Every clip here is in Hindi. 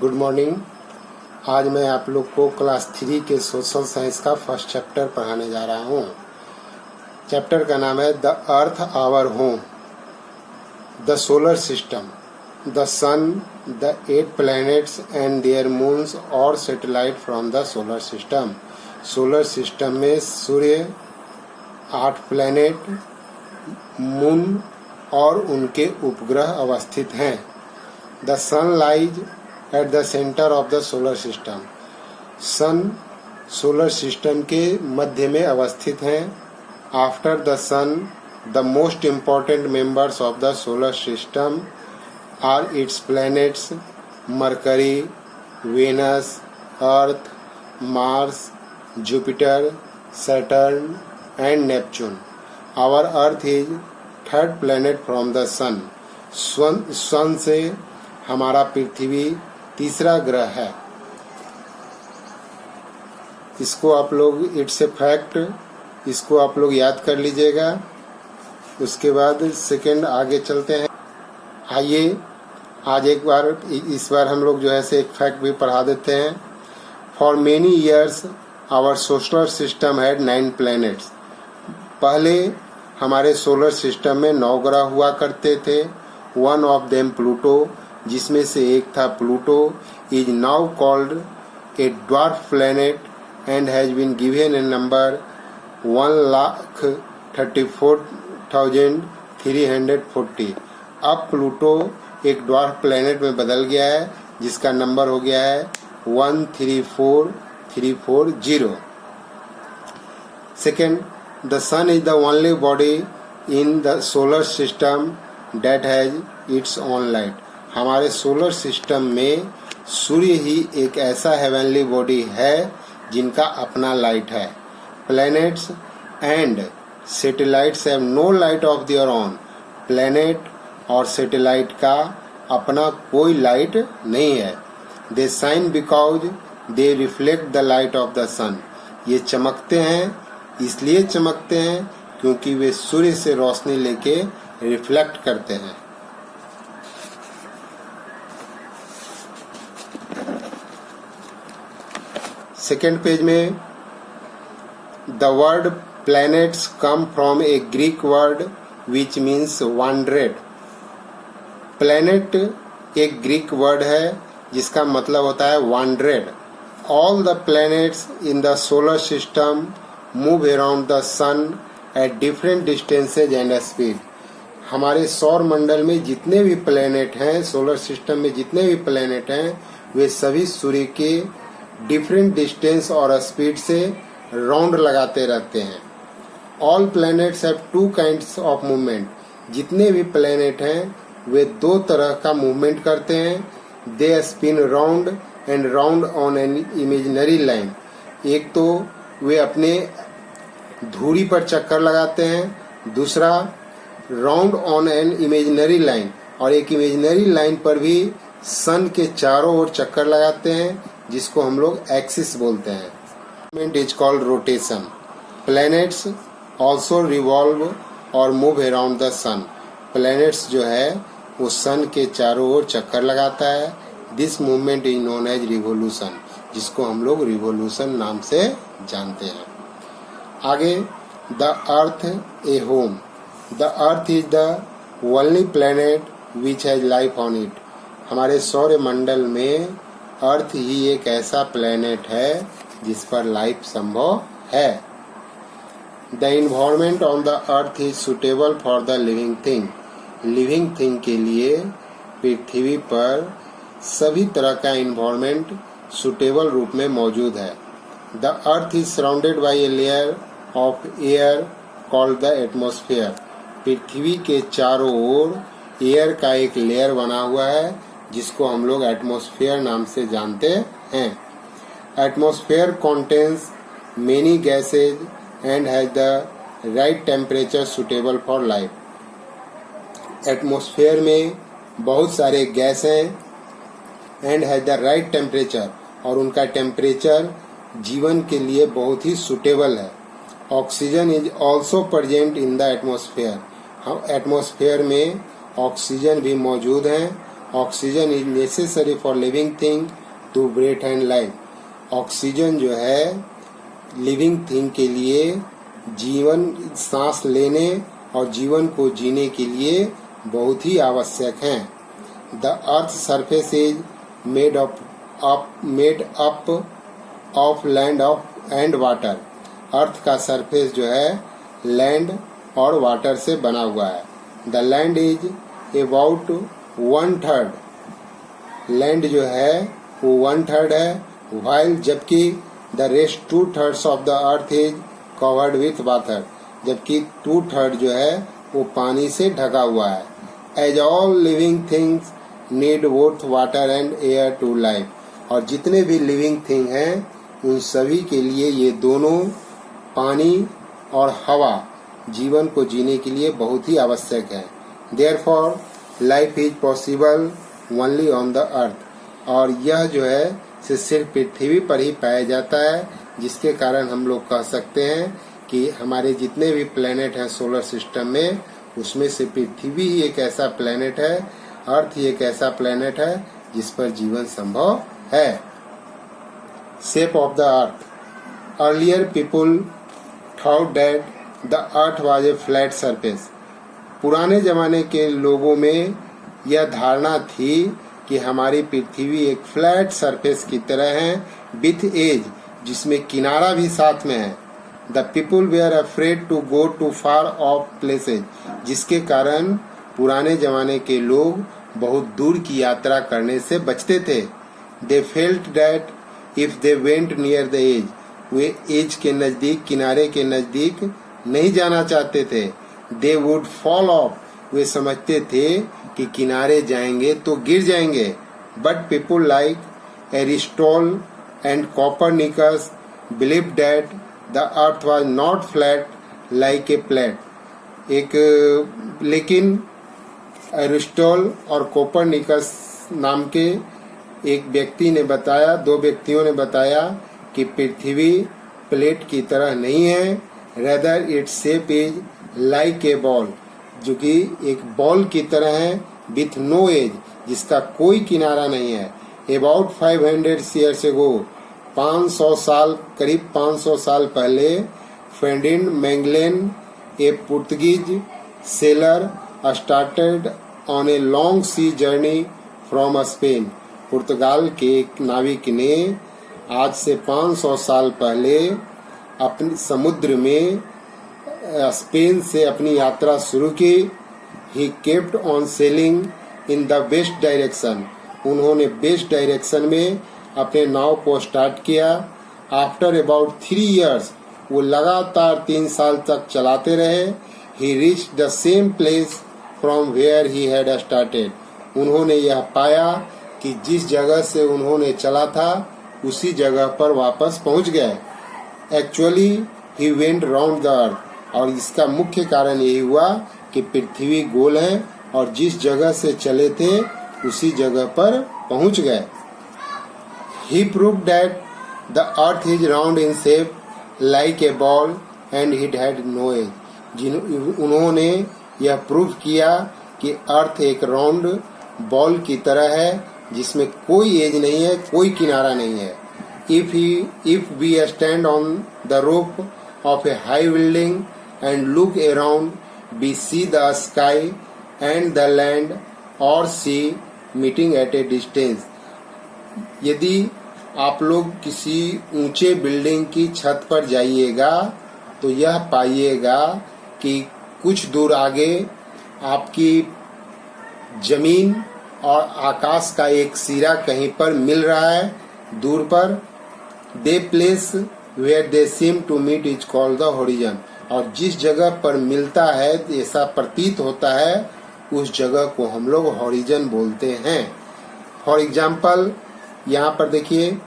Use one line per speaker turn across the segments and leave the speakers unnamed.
Good morning. आज मैं आप लोग को क्लास 3 के सोशल साइंस का फर्स्ट चैप्टर पढ़ाने जा रहा हूँ। चैप्टर का नाम है the earth our home, the solar system, the sun, the 8 planets and their moons और satellite from the solar system. Solar system में सूर्य, 8 प्लैनेट, मून और उनके उपग्रह अवस्थित हैं। The sun lies at the centre of the solar system. Sun solar system के मध्य में अवस्थित हैं। After the sun, the most important members of the solar system are its planets Mercury, Venus, Earth, Mars, Jupiter, Saturn and Neptune. Our earth is third planet from the sun. Sun से हमारा पृथ्वी तीसरा ग्रह है। इसको आप लोग, इट्स ए फैक्ट, इसको आप लोग याद कर लीजिएगा। उसके बाद सेकेंड आगे चलते हैं। आइए आज इस बार हम लोग जो है से एक फैक्ट भी पढ़ा देते हैं। For many years our solar system had 9 planets. पहले हमारे सोलर सिस्टम में 9 ग्रह हुआ करते थे। वन ऑफ देम प्लूटो, जिसमें से एक था Pluto, is now called a dwarf planet and has been given a number 1,34,340। अब प्लूटो एक ड्वार्फ प्लैनेट में बदल गया है, जिसका नंबर हो गया है 1,34,340। Second, the sun is the only body in the solar system that has its own light. हमारे सोलर सिस्टम में सूर्य ही एक ऐसा हेवनली बॉडी है जिनका अपना लाइट है। Planets and satellites have no light of their own. Planet और सैटेलाइट का अपना कोई लाइट नहीं है। They shine because they reflect the light of the sun. ये चमकते हैं, इसलिए चमकते हैं क्योंकि वे सूर्य से रोशनी लेके रिफ्लेक्ट करते हैं। सेकेंड पेज में, the word planets come from a greek word which means 100। Planet एक ग्रीक वर्ड है जिसका मतलब होता है 100। All the planets in the solar system move around the sun at different distances and speed. हमारे सौर मंडल में जितने भी प्लैनेट हैं, सोलर सिस्टम में जितने भी प्लैनेट हैं, वे सभी सूर्य के डिफरेंट डिस्टेंस और स्पीड से राउंड लगाते रहते हैं। All planets have 2 kinds of movement. जितने भी प्लैनेट हैं वे 2 तरह का मूवमेंट करते हैं। They spin round and round on an imaginary line. एक तो वे अपने धुरी पर चक्कर लगाते हैं, दूसरा round on an imaginary line, और एक इमेजिनरी लाइन पर भी सन के चारों ओर चक्कर लगाते हैं, जिसको हम लोग एक्सिस बोलते हैं। Movement is called rotation. Planets also revolve और move around the sun. Planets जो है वो सन के चारों ओर चक्कर लगाता है। This movement is known as revolution, जिसको हम लोग रिवोल्यूशन नाम से जानते हैं। आगे, the earth a home. The earth is the only planet which has life on it. हमारे सौर मंडल में अर्थ ही एक ऐसा प्लैनेट है जिस पर लाइफ संभव है। The environment on the earth is suitable for the living thing. Living thing के लिए पृथ्वी पर सभी तरह का इन्वायरमेंट सुटेबल रूप में मौजूद है। The earth is surrounded by a layer of air called the atmosphere. पृथ्वी के चारों ओर एयर का एक लेयर बना हुआ है, जिसको हम लोग एटमॉस्फेयर नाम से जानते हैं। Atmosphere contains many gases and has the right temperature suitable for life. Atmosphere में बहुत सारे गैस हैं and has the right temperature, और उनका टेम्परेचर जीवन के लिए बहुत ही सुटेबल है। Oxygen is also present in the atmosphere. हम एटमॉस्फेयर में ऑक्सीजन भी मौजूद है oxygen is necessary for living thing to breathe and life. Oxygen जो है लिविंग थिंग के लिए, जीवन सांस लेने और जीवन को जीने के लिए बहुत ही आवश्यक है। The earth surface is made up of land of and water. Earth का सरफेस जो है लैंड और वाटर से बना हुआ है। The land is about 1/3। Land जो है वो 1/3 है, while जबकि the rest 2/3 of the earth is covered with water. जबकि 2/3 जो है वो पानी से ढका हुआ है। As all living things need both water and air to life. और जितने भी लिविंग थिंग हैं उन सभी के लिए ये दोनों, पानी और हवा, जीवन को जीने के लिए बहुत ही आवश्यक है। Therefore life is possible only on the earth. और यह जो है सिर्फ पृथ्वी पर ही पाया जाता है, जिसके कारण हम लोग कह सकते हैं कि हमारे जितने भी प्लेनेट हैं सोलर सिस्टम में, उसमें से पृथ्वी ही एक ऐसा प्लेनेट है, अर्थ ही एक ऐसा प्लेनेट है जिस पर जीवन संभव है। Shape of the earth. Earlier people thought that the earth was a flat surface. पुराने जमाने के लोगों में यह धारणा थी कि हमारी पृथ्वी एक फ्लैट सरफेस की तरह है, विथ एज, जिसमें किनारा भी साथ में है। The people were afraid to go to far off places. जिसके कारण पुराने जमाने के लोग बहुत दूर की यात्रा करने से बचते थे। They felt that if they went near the edge. वे एज के नजदीक, किनारे के नजदीक नहीं जाना चाहते थे। They would fall off. वे समझते थे कि किनारे जाएंगे तो गिर जाएंगे। But people like Aristotle and Copernicus believe that the earth was not flat like a plate. लेकिन एरिस्टोटल और कोपरनिकस नाम के एक व्यक्ति ने बताया, 2 व्यक्तियों ने बताया कि पृथ्वी प्लेट की तरह नहीं है, rather its shape is like a ball, जो कि एक बॉल की तरह है, विथ नो एज, जिसका कोई किनारा नहीं है। अबाउट 500 years ago, 500 साल, करीब 500 साल पहले, Ferdinand Magellan, a Portuguese sailor, started on a long sea journey from Spain. Portugal के एक नाविक ने आज से 500 साल पहले अपने समुद्र में स्पेन से अपनी यात्रा शुरू की। He kept on selling in the west direction. उन्होंने वेस्ट डायरेक्शन में अपने नाव को स्टार्ट किया। आफ्टर अबाउट 3 years, वो लगातार 3 साल तक चलाते रहे। He reach the same place from where he had started. उन्होंने यह पाया कि जिस जगह से उन्होंने चला था उसी जगह पर वापस पहुंच गए। Actually he went round the earth. और इसका मुख्य कारण यही हुआ कि पृथ्वी गोल है और जिस जगह से चले थे उसी जगह पर पहुंच गए। He proved that the earth is round in shape like a ball and it had no edge. उन्होंने यह प्रूव किया कि अर्थ एक राउंड बॉल की तरह है जिसमें कोई एज नहीं है, कोई किनारा नहीं है। If we stand on the roof of a high building and look around, we see the sky and the land or sea meeting at a distance. यदि आप लोग किसी ऊंचे बिल्डिंग की छत पर जाइएगा तो यह पाइएगा कि कुछ दूर आगे आपकी जमीन और आकाश का एक सिरा कहीं पर मिल रहा है दूर पर। The place where they seem to meet is called the horizon. और जिस जगह पर मिलता है, ऐसा प्रतीत होता है, उस जगह को हम लोग होरिजन बोलते हैं। फॉर एग्जाम्पल, यहाँ पर देखिए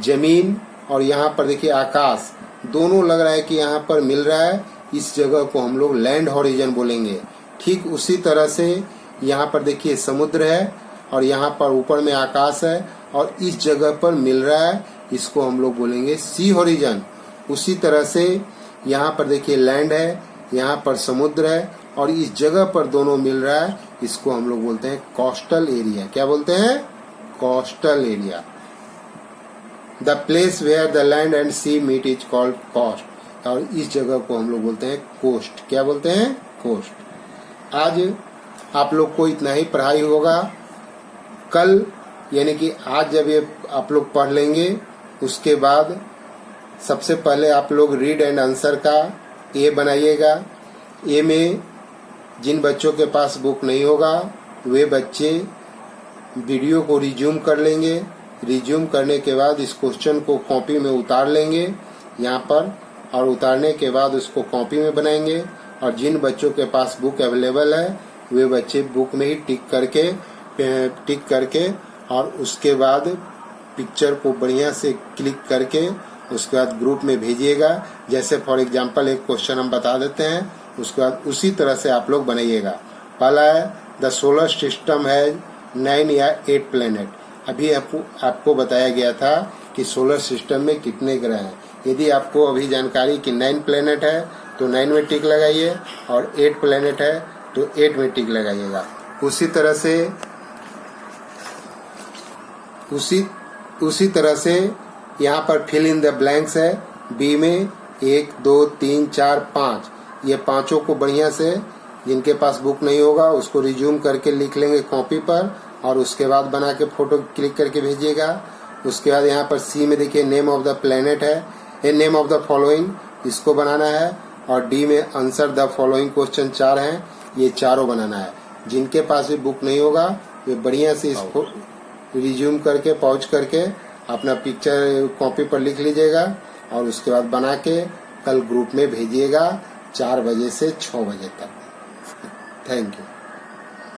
जमीन और यहाँ पर देखिए आकाश, दोनों लग रहा है कि यहाँ पर मिल रहा है। इस जगह को हम लोग लैंड होरिजन बोलेंगे। ठीक उसी तरह से यहाँ पर देखिए समुद्र है और यहाँ पर ऊपर में आकाश है और इस जगह पर मिल रहा है, इसको हम लोग बोलेंगे सी होरिजन। उसी तरह से यहाँ पर देखिए लैंड है, यहाँ पर समुद्र है और इस जगह पर दोनों मिल रहा है, इसको हम लोग बोलते हैं कोस्टल एरिया। क्या बोलते हैं? Coastal area. The place where the land and sea meet is called coast, और इस जगह को हम लोग बोलते हैं कोस्ट। क्या बोलते हैं? कोस्ट। आज आप लोग को इतना ही पढ़ाई होगा। कल यानी कि आज जब ये आप लोग पढ़ लेंगे, उसके बाद सबसे पहले आप लोग रीड एंड आंसर का ए बनाइएगा। ए में जिन बच्चों के पास बुक नहीं होगा वे बच्चे वीडियो को रिज्यूम कर लेंगे। रिज्यूम करने के बाद इस क्वेश्चन को कॉपी में उतार लेंगे यहाँ पर, और उतारने के बाद उसको कॉपी में बनाएंगे। और जिन बच्चों के पास बुक अवेलेबल है वे बच्चे बुक में ही टिक करके और उसके बाद पिक्चर को बढ़िया से क्लिक करके उसके बाद ग्रुप में भेजिएगा। जैसे फॉर एग्जांपल एक क्वेश्चन हम बता देते हैं, उसके बाद उसी तरह से आप लोग बनाइएगा। पहला है द सोलर सिस्टम है 9 या 8 प्लेनेट। अभी आपको बताया गया था कि सोलर सिस्टम में कितने ग्रह हैं। यदि आपको अभी जानकारी कि 9 प्लेनेट है तो 9 में टिक लगाइए, और 8 प्लेनेट है तो 8 में टिक लगाइएगा। उसी तरह से यहाँ पर फिल इन द ब्लैंक्स है। बी में 1 2 3 4 5, ये पांचों को बढ़िया से, जिनके पास बुक नहीं होगा उसको रिज्यूम करके लिख लेंगे कॉपी पर, और उसके बाद बना के फोटो क्लिक करके भेजिएगा। उसके बाद यहाँ पर सी में देखिए नेम ऑफ द प्लेनेट है, नेम ऑफ द फॉलोइंग, इसको बनाना है। और डी में आंसर द फॉलोइंग क्वेश्चन 4 हैं, ये चारों बनाना है। जिनके पास भी बुक नहीं होगा वे बढ़िया से इसको रिज्यूम करके पॉज करके अपना पिक्चर कॉपी पर लिख लीजिएगा, और उसके बाद बना के कल ग्रुप में भेजिएगा 4 बजे से 6 बजे तक। Thank you.